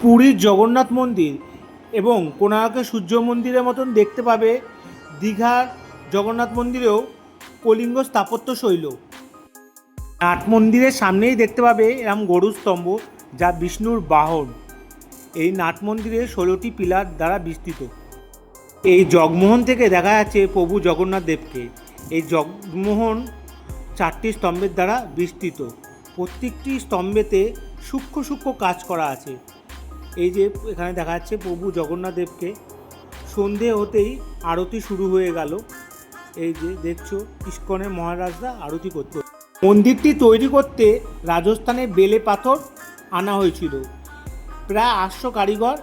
পুরীর জগন্নাথ মন্দির এবং কোণার্কের সূর্য মন্দিরের মতন দেখতে পাবে দীঘার জগন্নাথ মন্দিরেও কলিঙ্গ স্থাপত্য শৈল। নাট মন্দিরের সামনেই দেখতে পাবে এরম গরুর স্তম্ভ, যা বিষ্ণুর বাহন। এই নাট মন্দিরে 16টি পিলার দ্বারা বিস্তৃত। এই জগমোহন থেকে দেখা যাচ্ছে প্রভু জগন্নাথ দেবকে। এই জগমোহন 4টি স্তম্ভের দ্বারা বিস্তৃত। প্রত্যেকটি স্তম্ভেতে সূক্ষ্ম সূক্ষ্ম কাজ করা আছে। এই যে এখানে দেখা যাচ্ছে প্রভু জগন্নাথ দেবকে। সন্ধে হতেই আরতি শুরু হয়ে গেল। এই যে দেখছো ইস্কনের মহারাজরা আরতি করতে। মন্দিরটি তৈরি করতে রাজস্থানে বেলে পাথর আনা হয়েছিল। প্রায় 800 কারিগর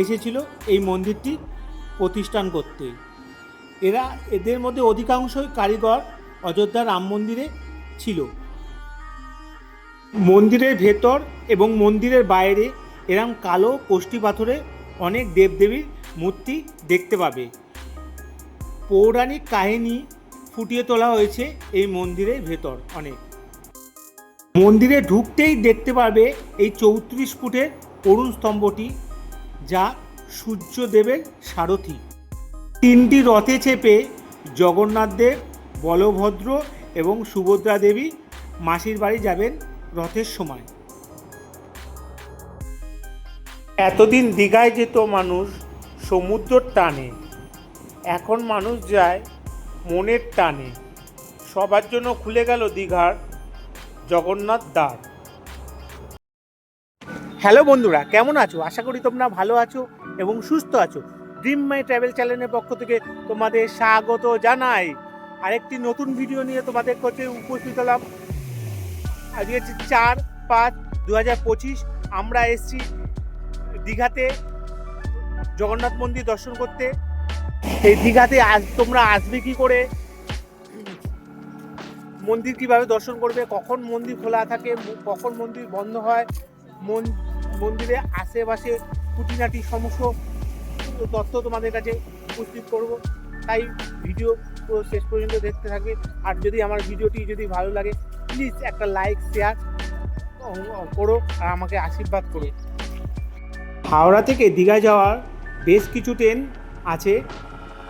এসেছিল এই মন্দিরটি প্রতিষ্ঠান করতে। এদের মধ্যে অধিকাংশই কারিগর অযোধ্যা রাম মন্দিরে ছিল। মন্দিরের ভেতর এবং মন্দিরের বাইরে এরম কালো কোষ্ঠী পাথরে অনেক দেবদেবীর মূর্তি দেখতে পাবে। পৌরাণিক কাহিনী ফুটিয়ে তোলা হয়েছে এই মন্দিরের ভেতর অনেক। মন্দিরে ঢুকতেই দেখতে পাবে এই 34 ফুটের অরুণ স্তম্ভটি, যা সূর্যদেবের সারথি। 3টি রথে চেপে জগন্নাথ দেব, বলভদ্র এবং সুভদ্রা দেবী মাসির বাড়ি যাবেন রথের সময়। এতদিন দীঘায় যেত মানুষ সমুদ্রর টানে, এখন মানুষ যায় মনের টানে। সবার জন্য খুলে গেল দীঘার জগন্নাথ দ্বার। হ্যালো বন্ধুরা, কেমন আছো? আশা করি তোমরা ভালো আছো এবং সুস্থ আছো। ড্রিম মাই ট্রাভেল চ্যানেলের পক্ষ থেকে তোমাদের স্বাগত জানাই। আরেকটি নতুন ভিডিও নিয়ে তোমাদের কাছে উপস্থিত হলাম। আজকে 4/5/2025 আমরা এসেছি দীঘাতে জগন্নাথ মন্দির দর্শন করতে। এই দীঘাতে তোমরা আসবে কি করে, মন্দির কিভাবে দর্শন করবে, কখন মন্দির খোলা থাকে, কখন মন্দির বন্ধ হয়, মন্দিরে আশেপাশে খুঁটিনাটি সমস্ত তথ্য তোমাদের কাছে উপস্থিত করব। তাই ভিডিও শেষ পর্যন্ত দেখতে থাকবে। আর যদি আমার ভিডিওটি যদি ভালো লাগে, প্লিজ একটা লাইক শেয়ার করো আর আমাকে আশীর্বাদ করো। হাওড়া থেকে দীঘা যাওয়ার বেশ কিছু ট্রেন আছে,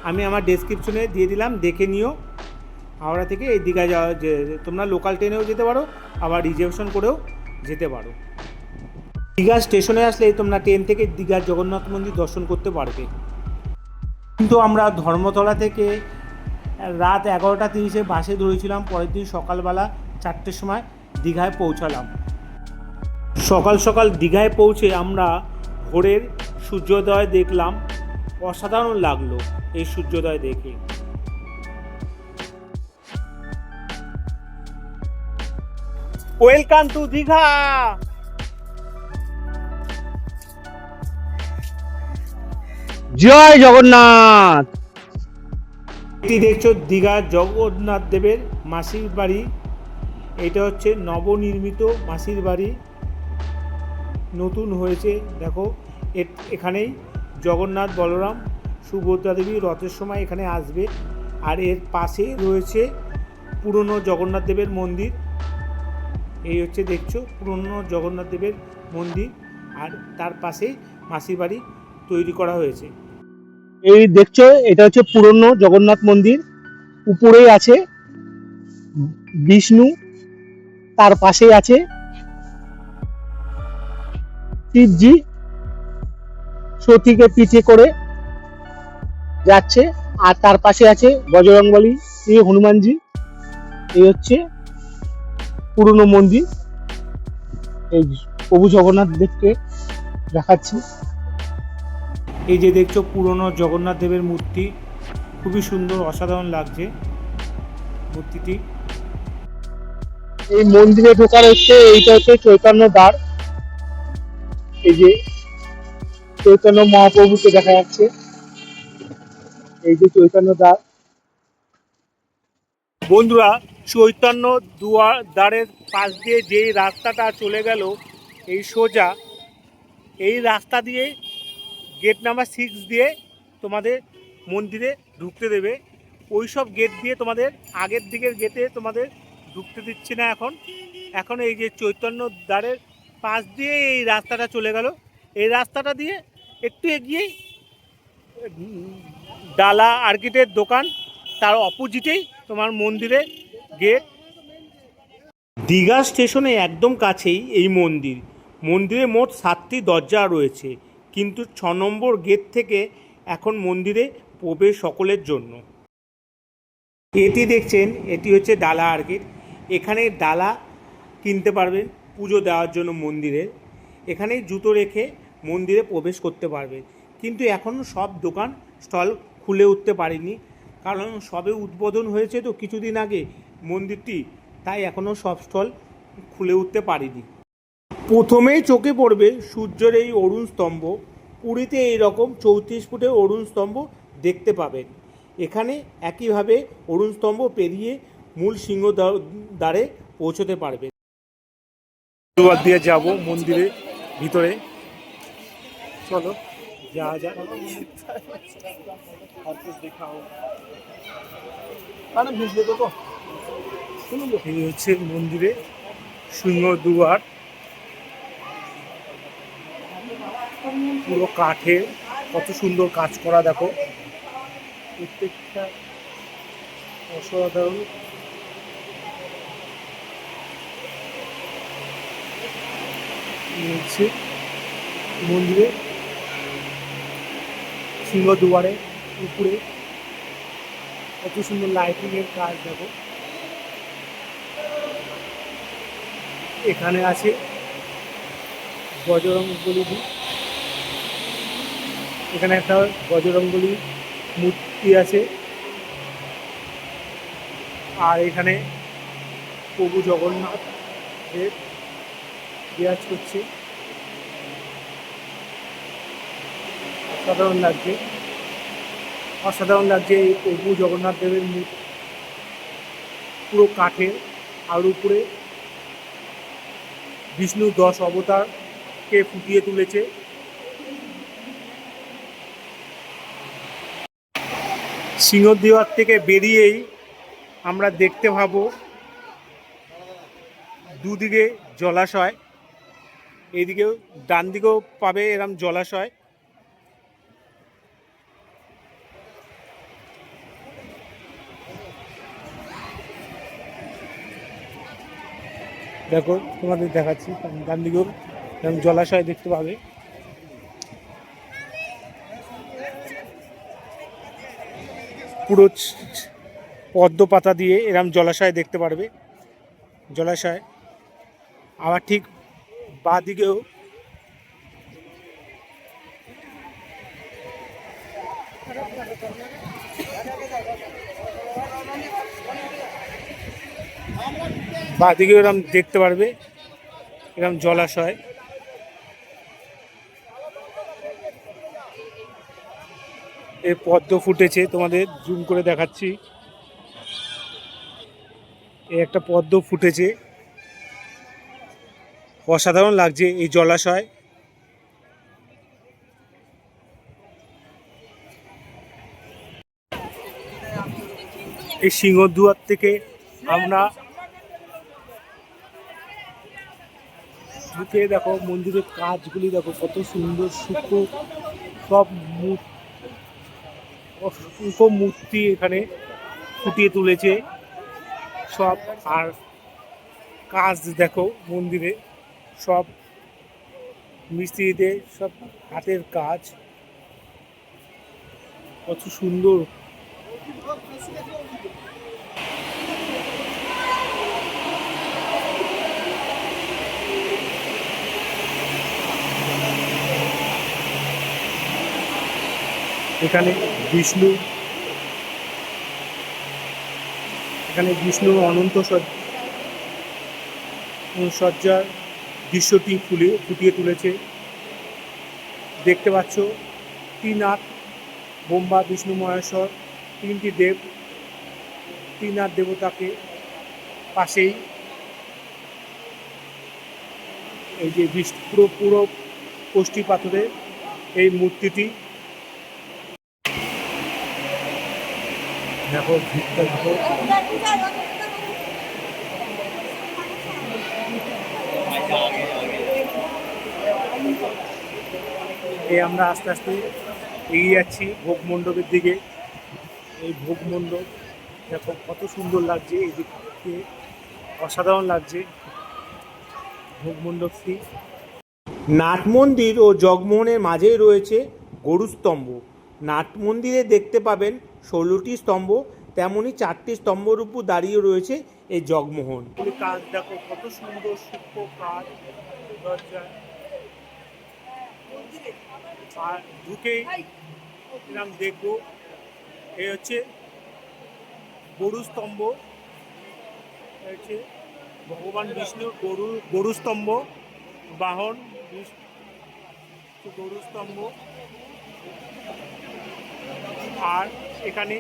আমি আমার ডেসক্রিপশনে দিয়ে দিলাম, দেখে নিও। হাওড়া থেকে এই দীঘা যাওয়া তোমরা লোকাল ট্রেনেও যেতে পারো, আবার রিজার্ভেশন করেও যেতে পারো। দীঘা স্টেশনে আসলে তোমরা ট্রেন থেকে দীঘার জগন্নাথ মন্দির দর্শন করতে পারবে। কিন্তু আমরা ধর্মতলা থেকে রাত 11:30 বাসে ধরেছিলাম। পরের দিন সকালবেলা 4টের সময় দীঘায় পৌঁছালাম। সকাল সকাল দীঘায় পৌঁছে আমরা ভোরের সূর্যোদয় দেখলাম। অসাধারণ লাগলো এই সূর্যোদয় দেখে। Welcome to Digha. জয় জগন্নাথ। এটি দেখছো দীঘার জগন্নাথ দেবের মাসির বাড়ি। এটা হচ্ছে নবনির্মিত মাসির বাড়ি, নতুন হয়েছে। দেখো এখানেই জগন্নাথ, বলরাম, সুভদ্রা দেবী রথের সময় এখানে আসবে। আর এর পাশে রয়েছে পুরনো জগন্নাথ দেবের মন্দির। এই হচ্ছে দেখছো পুরনো জগন্নাথ দেবের মন্দির, আর তার পাশে মাসির বাড়ি তৈরি করা হয়েছে। এই দেখছো এটা হচ্ছে পুরনো জগন্নাথ মন্দির। উপরেই আছে বিষ্ণু, তার পাশেই আছে শিবজি, সতীকে পিঠে করে যাচ্ছে, আর তার পাশে আছে বজরংবলী, এই হনুমানজি। এই হচ্ছে পুরনো মন্দির। এই প্রভু জগন্নাথ দেবকে দেখাচ্ছি। এই যে দেখছো পুরনো জগন্নাথ দেবের মূর্তি, খুবই সুন্দর, অসাধারণ লাগছে মূর্তিটি। এই মন্দিরে ঢোকার হচ্ছে এইটা হচ্ছে চৈতন্য দ্বার। এই যে চৈতন্য মহাপ্রভুকে দেখা যাচ্ছে, এই যে চৈতন্য দ্বার। বন্ধুরা, চৈতন্য দ্বারের পাশ দিয়ে যেই রাস্তাটা চলে গেল এই সোজা, এই রাস্তা দিয়ে গেট নাম্বার 6 দিয়ে তোমাদের মন্দিরে ঢুকতে দেবে। ওই সব গেট দিয়ে তোমাদের আগের দিকের গেটে তোমাদের ঢুকতে দিচ্ছে না। এখন এই যে চৈতন্য দ্বারের পাশ দিয়ে এই রাস্তাটা চলে গেল, এই রাস্তাটা দিয়ে একটু এগিয়েই ডালা আর্কিটের দোকান, তার অপোজিটেই তোমার মন্দিরের গেট। দীঘা স্টেশনে একদম কাছেই এই মন্দির। মন্দিরে মোট 7টি দরজা রয়েছে, কিন্তু 6 নম্বর গেট থেকে এখন মন্দিরে প্রবেশ সকলের জন্য। এটি দেখছেন, এটি হচ্ছে ডালা আর্কিট। এখানে ডালা কিনতে পারবেন পুজো দেওয়ার জন্য মন্দিরে। এখানেই জুতো রেখে মন্দিরে প্রবেশ করতে পারবেন, কিন্তু এখনও সব দোকান স্টল খুলে উঠতে পারেনি, কারণ সবে উদ্বোধন হয়েছে তো কিছুদিন আগে মন্দিরটি, তাই এখনও সব স্টল খুলে উঠতে পারেনি। প্রথমেই চোখে পড়বে সূর্যের এই অরুণ স্তম্ভ। পুরীতে এই রকম 34 ফুটের অরুণ স্তম্ভ দেখতে পাবেন। এখানে একইভাবে অরুণ স্তম্ভ পেরিয়ে মূল সিংহদ্বারে পৌঁছতে পারবেন। দুয়ার দিয়ে যাব মন্দিরের ভিতরে, চলো যাওয়া যাক। এই হচ্ছে মন্দিরে সিংহদুয়ার, পুরো কাঠের, কত সুন্দর কাজ করা দেখো, প্রত্যেকটা অসাধারণ। হচ্ছে মন্দিরে সিংহদুয়ারে উপরে কত সুন্দর লাইটিং এর কাজ দেখো। এখানে আছে বজরংবলী, এখানে একটা বজরংবলী মূর্তি আছে, আর এখানে প্রভু জগন্নাথ দেব বিরাজ করছে, অসাধারণ লাগছে, অসাধারণ লাগছে। এই প্রভু জগন্নাথ দেবের মূর্তি পুরো কাঠের, আর উপরে বিষ্ণু 10 অবতারকে ফুটিয়ে তুলেছে। সিংহদ্বার থেকে বেরিয়েই আমরা দেখতে পাবো দুদিকে জলাশয়, এইদিকেও ডান দিকেও পাবে এরম জলাশয়। দেখো তোমাদের দেখাচ্ছি, ডান দিকেও এরকম জলাশয় দেখতে পাবে। পুরো পদ্ম পাতা দিয়ে এরম জলাশয় দেখতে পারবে, জলাশয়। আবার ঠিক বাঁ দিকেও এরম দেখতে পারবে, এরম জলাশয়। এই পদ্ম ফুটেছে, তোমাদের জুম করে দেখাচ্ছি, এই একটা পদ্ম ফুটেছে, অসাধারণ লাগছে এই জলাশয়। এই সিংহদুয়ার থেকে আমরা ঢুকে দেখো মন্দিরের কাজগুলি দেখো কত সুন্দর, সূক্ষ্ম সব অসংখ্য মূর্তি এখানে ফুটিয়ে তুলেছে সব। আর কাজ দেখো মন্দিরে, সব মিস্ত্রিদের সব হাতের কাজ, কত সুন্দর। এখানে বিষ্ণু, এখানে বিষ্ণু অনন্ত সজ্জার দৃশ্যটি ফুটিয়ে তুলেছে। দেখতে পাচ্ছ ত্রিনাথ, ব্রহ্মা বিষ্ণু মহেশ্বর, 3টি দেব, ত্রিনাথ দেবতাকে পাশেই এই যে পুরো কোষ্ঠী পাথরের এই মূর্তিটি দেখো, ভিতটা দেখো। এই আমরা আস্তে আস্তে এগিয়ে যাচ্ছি ভোগ মণ্ডপের দিকে। এই ভোগ মণ্ডপ দেখো কত সুন্দর লাগছে, এই দিক থেকে অসাধারণ লাগছে ভোগ মণ্ডপটি। নাট মন্দির ও জগমোহনের মাঝেই রয়েছে গরুস্তম্ভ। নাট মন্দিরে দেখতে পাবেন 16টি স্তম্ভ, তেমনি 4টি স্তম্ভের উপর দাঁড়িয়ে রয়েছে এই জগমোহন। কাজ দেখো কত সুন্দর সূক্ষ্ম কাজ দরজায়, আর ঢুকেই এরকম দেখবো এই হচ্ছে গরুস্তম্ভ, হচ্ছে ভগবান বিষ্ণুর গরুস্তম্ভ, বাহন গরুস্তম্ভ। আর এখানে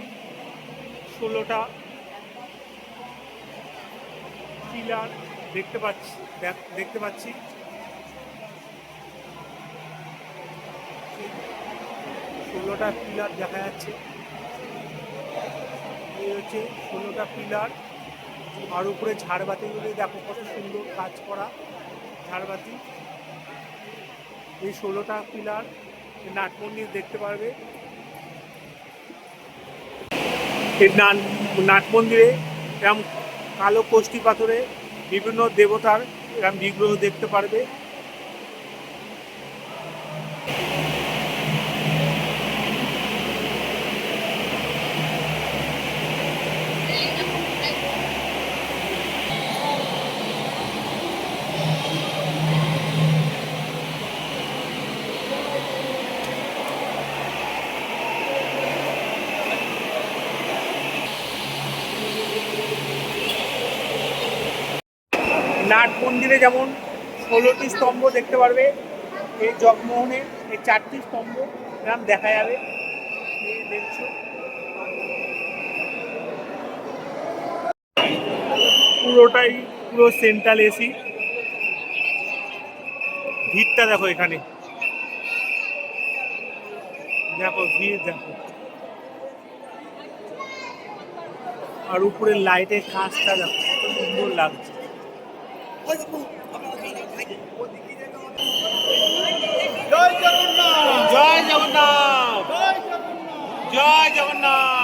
16টা পিলার দেখতে পাচ্ছি। 16টা পিলার দেখা যাচ্ছে। এই হচ্ছে 16টা পিলার, আর উপরে ঝাড়বাতিগুলি দেখো কত সুন্দর কাজ করা ঝাড়বাতি। এই 16টা পিলার নাট মন্দির দেখতে পারবে। এই নাট মন্দিরে এরকম কালো কষ্টি পাথরে বিভিন্ন দেবতার এরকম বিগ্রহ দেখতে পারবে। নাট মন্দিরে যেমন 16টি স্তম্ভ দেখতে পারবে, এই জগমোহনে এই 4টি স্তম্ভ এরকম দেখা যাবে। এই দেখছো পুরোটাই পুরো সেন্ট্রাল এসি। ভিড়টা দেখো, এখানে দেখো ভিড় দেখো, আর উপরে লাইটের কাজটা দেখো কত সুন্দর লাগছে। জয় জগন্নাথ, জয় জগন্নাথ, জয় জগন্নাথ।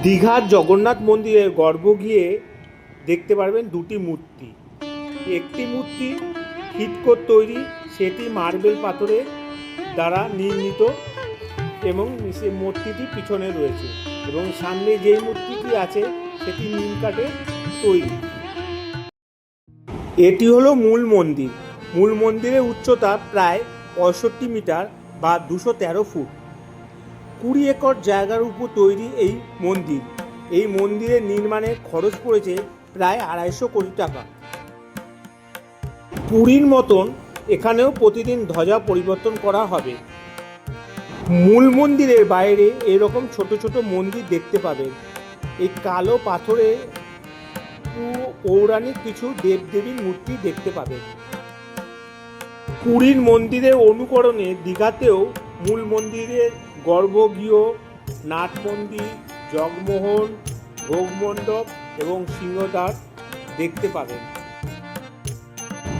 দীঘার জগন্নাথ মন্দিরের গর্ভ গিয়ে দেখতে পারবেন 2টি মূর্তি। একটি মূর্তি হিটকোট তৈরি, সেটি মার্বেল পাথরের দ্বারা নির্মিত এবং সে মূর্তিটি পিছনে রয়েছে, এবং সামনে যেই মূর্তিটি আছে সেটি নিম কাঠের তৈরি। এটি হলো মূল মন্দির। মূল মন্দিরের উচ্চতা প্রায় 65 মিটার বা 213 ফুট। 20 একর জায়গার উপর তৈরি এই মন্দির। এই মন্দিরের নির্মাণে খরচ পড়েছে প্রায় 250 কোটি টাকা। পুরীর মতন এখানেও প্রতিদিন ধ্বজা পরিবর্তন করা হবে। মূল মন্দিরের বাইরে এরকম ছোট ছোট মন্দির দেখতে পাবেন। এই কালো পাথরে পৌরাণিক কিছু দেবদেবীর মূর্তি দেখতে পাবেন। পুরীর মন্দিরের অনুকরণে দীঘাতেও মূল মন্দিরের গর্ভগৃহ, নাট মন্দির, জগমোহন, ভোগমণ্ডপ এবং সিংহদ্বার দেখতে পাবেন।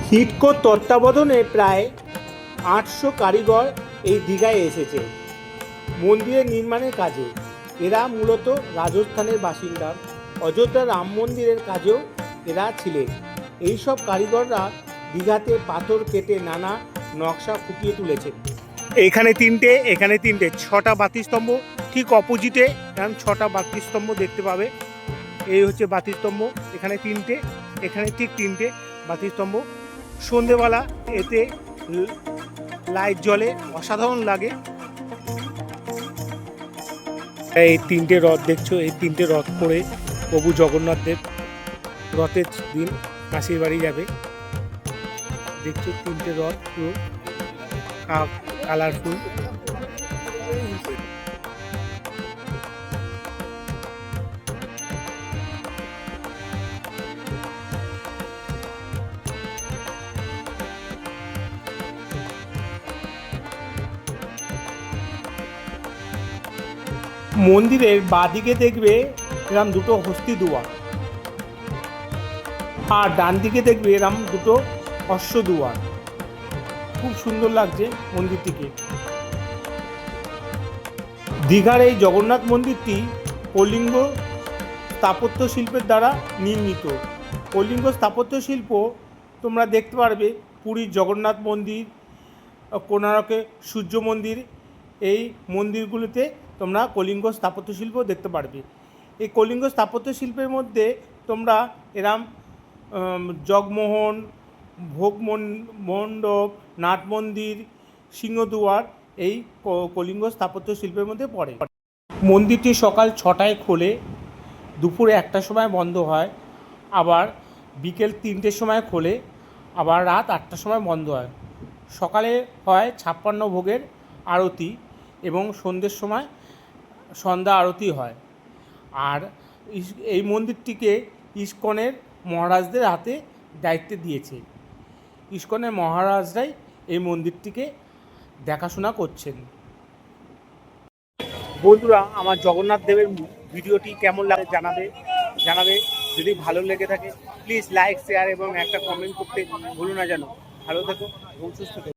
হিটকোর তত্ত্বাবধানে প্রায় 800 কারিগর এই দীঘায় এসেছে মন্দিরের নির্মাণের কাজে। এরা মূলত রাজস্থানের বাসিন্দা। অযোধ্যা রাম মন্দিরের কাজেও এরা ছিলেন। এইসব কারিগররা দীঘাতে পাথর কেটে নানা নকশা ফুটিয়ে তুলেছেন। এখানে 3টে 6টা বাতিস্তম্ভ, ঠিক অপোজিটে এরকম 6টা বাতিস্তম্ভ দেখতে পাবে। এই হচ্ছে বাতিস্তম্ভ, এখানে 3টে, এখানে ঠিক 3টে বাতিস্তম্ভ। সন্ধেবেলা এতে লাইট জ্বলে, অসাধারণ লাগে। এই 3টে রথ দেখছো, এই 3টে রথ করে প্রভু জগন্নাথ দেব রথের দিন মাসির বাড়ি যাবে। দেখছো 3টে রথ পুরো কালারফুল। মন্দিরের বাঁদিকে দেখবে এরম দুটো হস্তি দুয়ার, আর ডান দিকে দেখবে এরম দুটো অশ্ব দুয়ার। খুব সুন্দর লাগছে মন্দিরটিকে। দীঘার এই জগন্নাথ মন্দিরটি কলিঙ্গ স্থাপত্য শিল্পের দ্বারা নির্মিত। কলিঙ্গ স্থাপত্য শিল্প তোমরা দেখতে পারবে পুরীর জগন্নাথ মন্দির, কোণারকে সূর্য মন্দির, এই মন্দিরগুলিতে তোমরা কলিঙ্গ স্থাপত্য শিল্প দেখতে পারবে। এই কলিঙ্গ স্থাপত্য শিল্পের মধ্যে তোমরা এরম জগমোহন, ভোগ মণ্ডপ, নাট মন্দির, সিংহদুয়ার এই কলিঙ্গ স্থাপত্য শিল্পের মধ্যে পড়ে। মন্দিরটি সকাল 6টায় খোলে, দুপুরে 1টার সময় বন্ধ হয়, আবার বিকেল 3টের সময় খোলে, আবার রাত 8টার সময় বন্ধ হয়। সকালে হয় 56 ভোগের আরতি এবং সন্ধ্যের সময় সন্ধ্যা আরতি হয়। আর এই মন্দিরটিকে ইস্কনের মহারাজদের হাতে দায়িত্বে দিয়েছে। ইস্কনের মহারাজরাই এই মন্দিরটিকে দেখাশোনা করছেন। বন্ধুরা, আমার জগন্নাথ দেবের ভিডিওটি কেমন লাগে জানাবে। যদি ভালো লেগে থাকে প্লিজ লাইক, শেয়ার এবং একটা কমেন্ট করতে ভুলো না যেন। ভালো থেকো এবং সুস্থ থেকো।